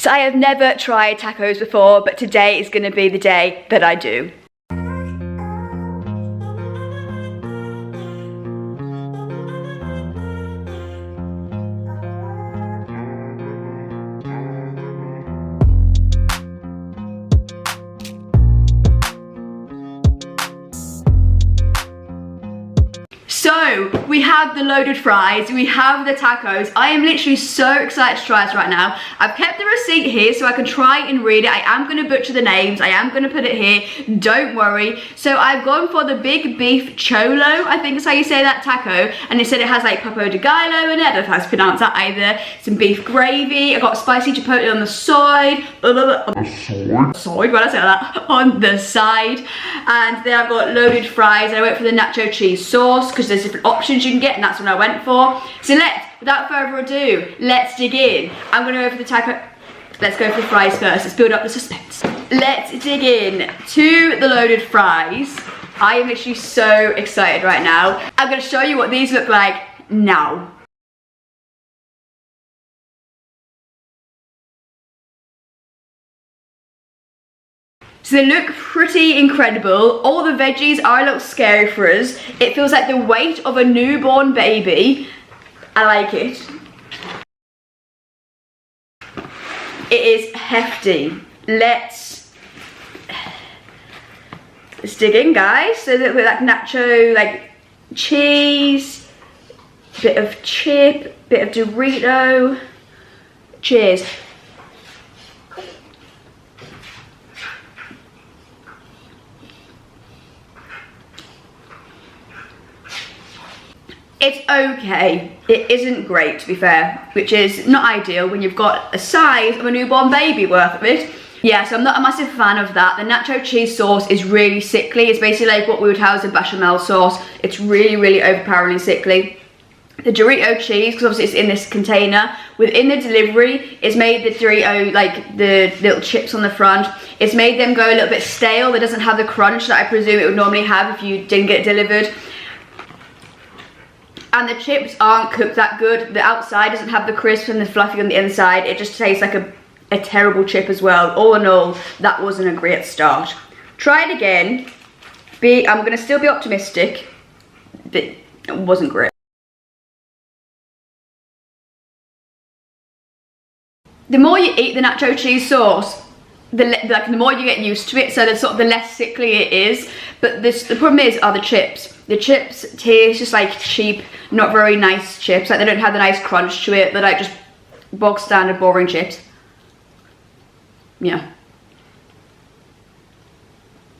So I have never tried tacos before, but today is gonna be the day that I do. So, we have the loaded fries, we have the tacos. I am literally so excited to try this right now. I've kept the receipt here so I can try and read it. I am going to butcher the names, I am going to put it here, don't worry. So I've gone for the big beef cholo, I think is how you say that, taco. And it said it has like papo de gallo in it, I don't know if I pronounce that either. Some beef gravy, I got spicy chipotle on the side. On the side, why did I say that? On the side. And then I've got loaded fries. I went for the nacho cheese sauce because there's different options you can get, and that's what I went for. So without further ado, let's dig in. I'm gonna go for the taco. Let's go for the fries first. Let's build up the suspense. Let's dig in to the loaded fries. I am literally so excited right now. I'm gonna show you what these look like now. So they look pretty incredible. All the veggies are a little scary for us. It feels like the weight of a newborn baby. I like it. It is hefty. Let's dig in, guys. So that with like nacho, like cheese, bit of chip, bit of Dorito. Cheers. It's okay. It isn't great, to be fair, which is not ideal when you've got a size of a newborn baby worth of it. Yeah, so I'm not a massive fan of that. The nacho cheese sauce is really sickly. It's basically like what we would have as a bechamel sauce. It's really, really overpoweringly sickly. The Dorito cheese, because obviously it's in this container, within the delivery, it's made the Dorito, like the little chips on the front, it's made them go a little bit stale. It doesn't have the crunch that I presume it would normally have if you didn't get it delivered. And the chips aren't cooked that good. The outside doesn't have the crisp and the fluffy on the inside. It just tastes like a terrible chip as well. All in all, that wasn't a great start. Try it again. I'm gonna still be optimistic, but it wasn't great. The more you eat the nacho cheese sauce, the more you get used to it, so the less sickly it is. But the problem are the chips. The chips taste just like cheap, not very nice chips. Like they don't have the nice crunch to it. They're like just bog standard boring chips. Yeah.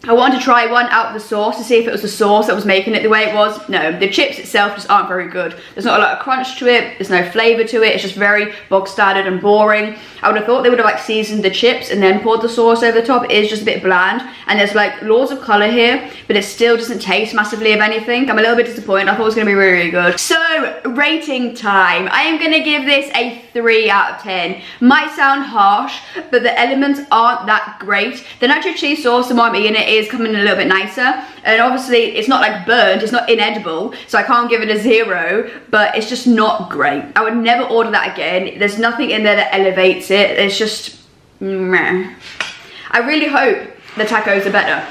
I wanted to try one out of the sauce to see if it was the sauce that was making it the way it was. No, the chips itself just aren't very good. There's not a lot of crunch to it, there's no flavour to it, it's just very bog standard and boring. I would have thought they would have like seasoned the chips and then poured the sauce over the top. It is just a bit bland, and there's like loads of colour here, but it still doesn't taste massively of anything. I'm a little bit disappointed. I thought it was going to be really, really good. So, rating time. I am going to give this a 3 out of 10. Might sound harsh, but the elements aren't that great. The nacho cheese sauce, the more I'm eating it, is coming a little bit nicer, and obviously it's not like burnt, it's not inedible, so I can't give it a 0, but it's just not great. I would never order that again. There's nothing in there that elevates it. It's just meh. I really hope the tacos are better.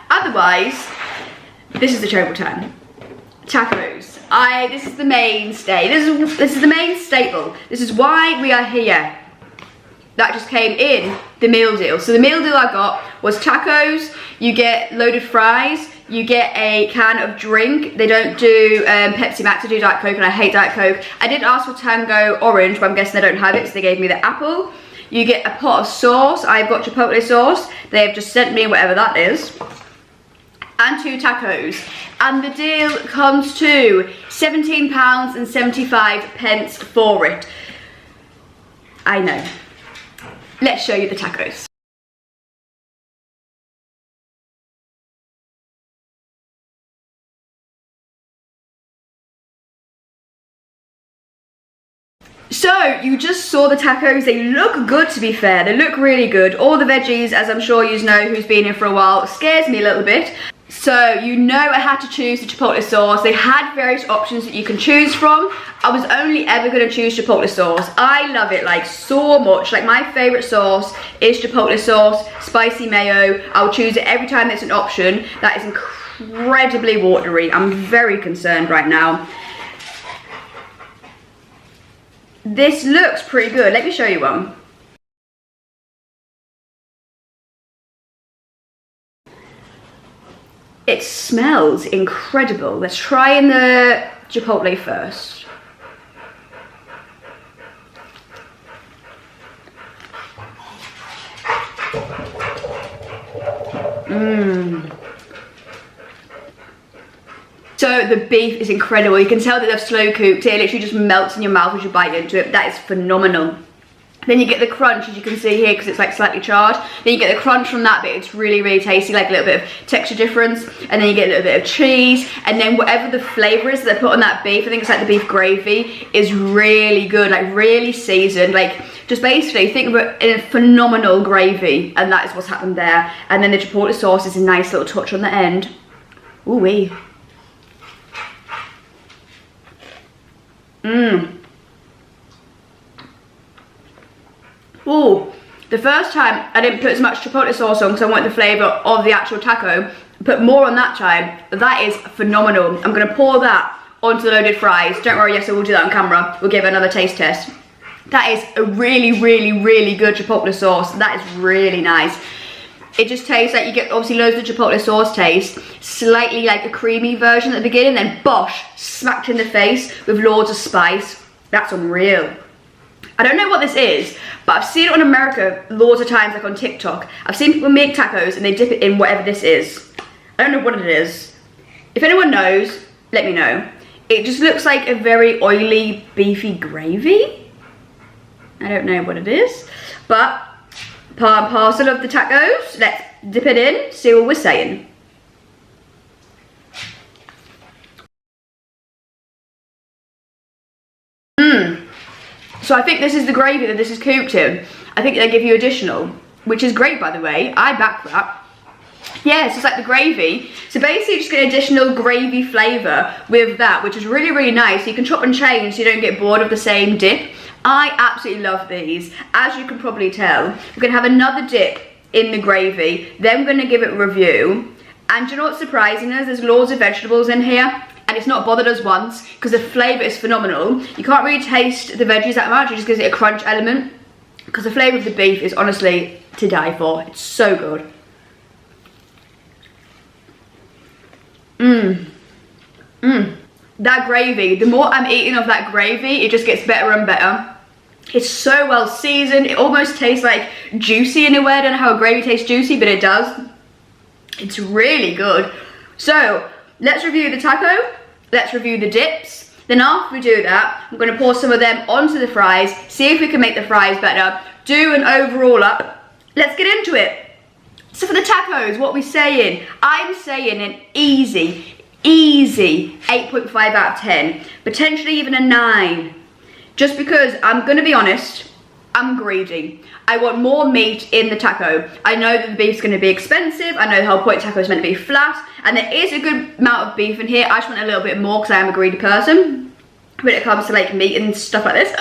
Otherwise, this is the terrible time. Tacos. This is the mainstay. This is the main staple. This is why we are here. That just came in the meal deal. So the meal deal I got was tacos, you get loaded fries, you get a can of drink. They don't do Pepsi Max, they do Diet Coke, and I hate Diet Coke. I did ask for Tango Orange, but I'm guessing they don't have it, so they gave me the apple. You get a pot of sauce. I've got Chipotle sauce. They have just sent me whatever that is. And 2 tacos. And the deal comes to £17.75 for it. I know. Let's show you the tacos. So, you just saw the tacos. They look good, to be fair. They look really good. All the veggies, as I'm sure you know who's been here for a while, scares me a little bit. So you know I had to choose the chipotle sauce. They had various options that you can choose from. I was only ever going to choose chipotle sauce. I love it like so much. Like my favorite sauce is chipotle sauce, spicy mayo. I'll choose it every time it's an option. That is incredibly watery. I'm very concerned right now. This looks pretty good. Let me show you one. It smells incredible. Let's try in the chipotle first. So the beef is incredible. You can tell that they've slow cooked it. It literally just melts in your mouth as you bite into it. That is phenomenal. Then you get the crunch, as you can see here, because it's like slightly charred. Then you get the crunch from that bit. It's really, really tasty, like a little bit of texture difference. And then you get a little bit of cheese. And then whatever the flavour is that they put on that beef, I think it's like the beef gravy, is really good, like really seasoned. Like just basically think of it in a phenomenal gravy. And that is what's happened there. And then the chipotle sauce is a nice little touch on the end. Ooh-wee. Ooh, the first time I didn't put as much chipotle sauce on because I wanted the flavour of the actual taco. Put more on that time. That is phenomenal. I'm going to pour that onto the loaded fries. Don't worry, yes, I will do that on camera. We'll give it another taste test. That is a really, really, really good chipotle sauce. That is really nice. It just tastes like you get obviously loads of chipotle sauce taste, slightly like a creamy version at the beginning, then bosh, smacked in the face with loads of spice. That's unreal. I don't know what this is, but I've seen it in America loads of times, like on TikTok. I've seen people make tacos and they dip it in whatever this is. I don't know what it is. If anyone knows, let me know. It just looks like a very oily, beefy gravy. I don't know what it is, but part and parcel of the tacos. Let's dip it in, see what we're saying. So I think this is the gravy that this is cooked in. I think they give you additional, which is great, by the way. I back that. Yeah, so it's like the gravy. So basically just get additional gravy flavour with that, which is really, really nice. You can chop and change so you don't get bored of the same dip. I absolutely love these. As you can probably tell, we're going to have another dip in the gravy. Then we're going to give it a review. And do you know what's surprising us? There's loads of vegetables in here. And it's not bothered us once because the flavour is phenomenal. You can't really taste the veggies that much. It just gives it a crunch element. Because the flavour of the beef is honestly to die for. It's so good. That gravy, the more I'm eating of that gravy, it just gets better and better. It's so well seasoned. It almost tastes like juicy in a way. I don't know how a gravy tastes juicy, but it does. It's really good. So let's review the taco. Let's review the dips. Then after we do that, I'm going to pour some of them onto the fries. See if we can make the fries better. Do an overall up. Let's get into it. So for the tacos, what are we saying? I'm saying an easy 8.5 out of 10. Potentially even a 9. Just because, I'm going to be honest, I'm greedy. I want more meat in the taco. I know that the beef's going to be expensive. I know the whole point taco is meant to be flat. And there is a good amount of beef in here. I just want a little bit more because I am a greedy person when it comes to like meat and stuff like this.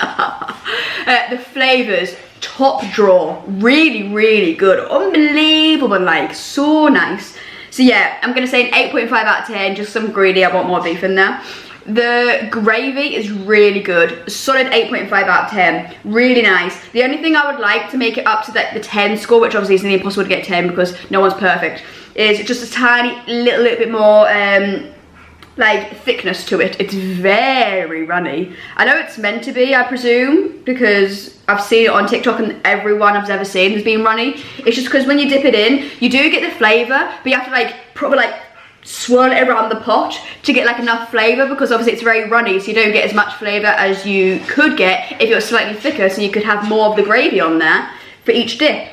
The flavours, top drawer. Really, really good. Unbelievable, like so nice. So yeah, I'm going to say an 8.5 out of 10. Just 'cause I'm greedy. I want more beef in there. The gravy is really good. Solid 8.5 out of 10. Really nice. The only thing I would like to make it up to the 10 score, which obviously is nearly impossible to get 10 because no one's perfect, is just a tiny little bit more like thickness to it. It's very runny. I know it's meant to be, I presume, because I've seen it on TikTok and everyone I've ever seen has been runny. It's just because when you dip it in, you do get the flavour, but you have to like probably like swirl it around the pot to get like enough flavour, because obviously it's very runny, so you don't get as much flavour as you could get if it was slightly thicker, so you could have more of the gravy on there for each dip,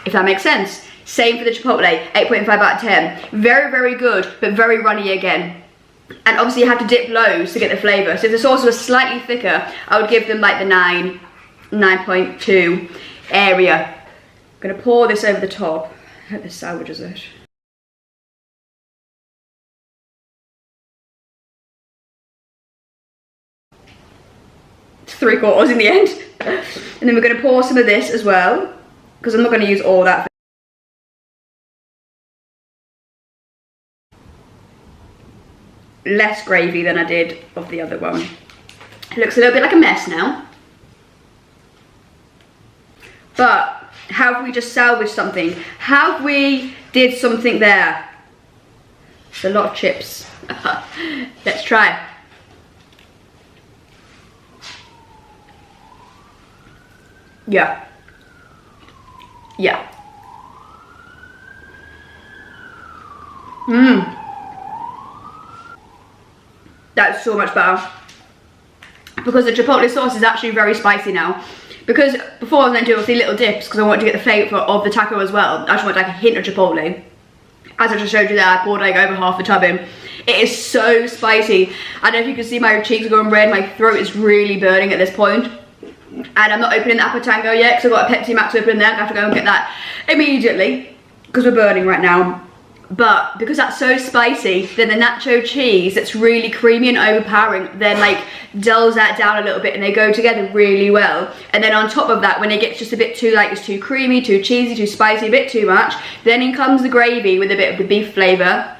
if that makes sense. Same for the chipotle, 8.5 out of 10. Very, very good, but very runny again. And obviously you have to dip lows to get the flavour. So if the sauce was slightly thicker, I would give them like the 9.2 area. I'm going to pour this over the top. I hope this sandwiches it. 3/4 in the end. And then we're going to pour some of this as well, because I'm not going to use all that. Less gravy than I did of the other one. It looks a little bit like a mess now. But have we just salvaged something? Have we did something there? It's a lot of chips. Let's try. Yeah. Yeah. Mmm. That's so much better. Because the chipotle sauce is actually very spicy now. Because before I was going to do the little dips because I wanted to get the flavour of the taco as well. I just wanted like a hint of chipotle. As I just showed you there, I poured like over half the tub in. It is so spicy. I don't know if you can see my cheeks are going red. My throat is really burning at this point. And I'm not opening the Apatango yet because I've got a Pepsi Max open there. I have to go and get that immediately because we're burning right now. But because that's so spicy, then the nacho cheese that's really creamy and overpowering then like dulls that down a little bit and they go together really well. And then on top of that, when it gets just a bit too like it's too creamy, too cheesy, too spicy, a bit too much, then in comes the gravy with a bit of the beef flavour.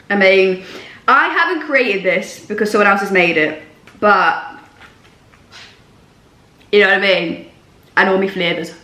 I mean, I haven't created this because someone else has made it, but you know what I mean? And all my flavours.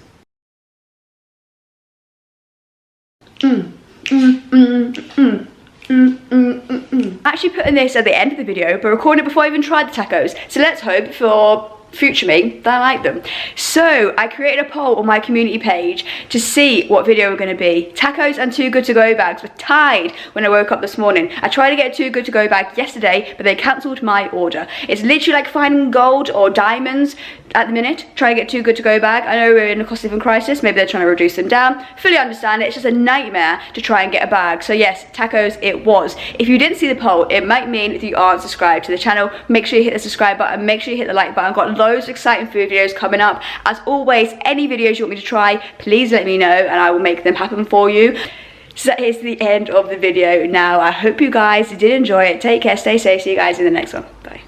Actually putting this at the end of the video, but recording it before I even tried the tacos. So let's hope for future me that I like them. So I created a poll on my community page to see what video we're going to be. Tacos and Too Good To Go bags were tied when I woke up this morning. I tried to get a Too Good To Go bag yesterday, but they cancelled my order. It's literally like finding gold or diamonds at the minute, trying to get Too Good To Go bag. I know we're in a cost of living crisis, maybe they're trying to reduce them down. Fully understand it, it's just a nightmare to try and get a bag. So yes, tacos it was. If you didn't see the poll, it might mean if you aren't subscribed to the channel, make sure you hit the subscribe button, make sure you hit the like button. I've got loads of exciting food videos coming up. As always, any videos you want me to try, please let me know and I will make them happen for you. So that is the end of the video now. I hope you guys did enjoy it. Take care, stay safe, see you guys in the next one. Bye.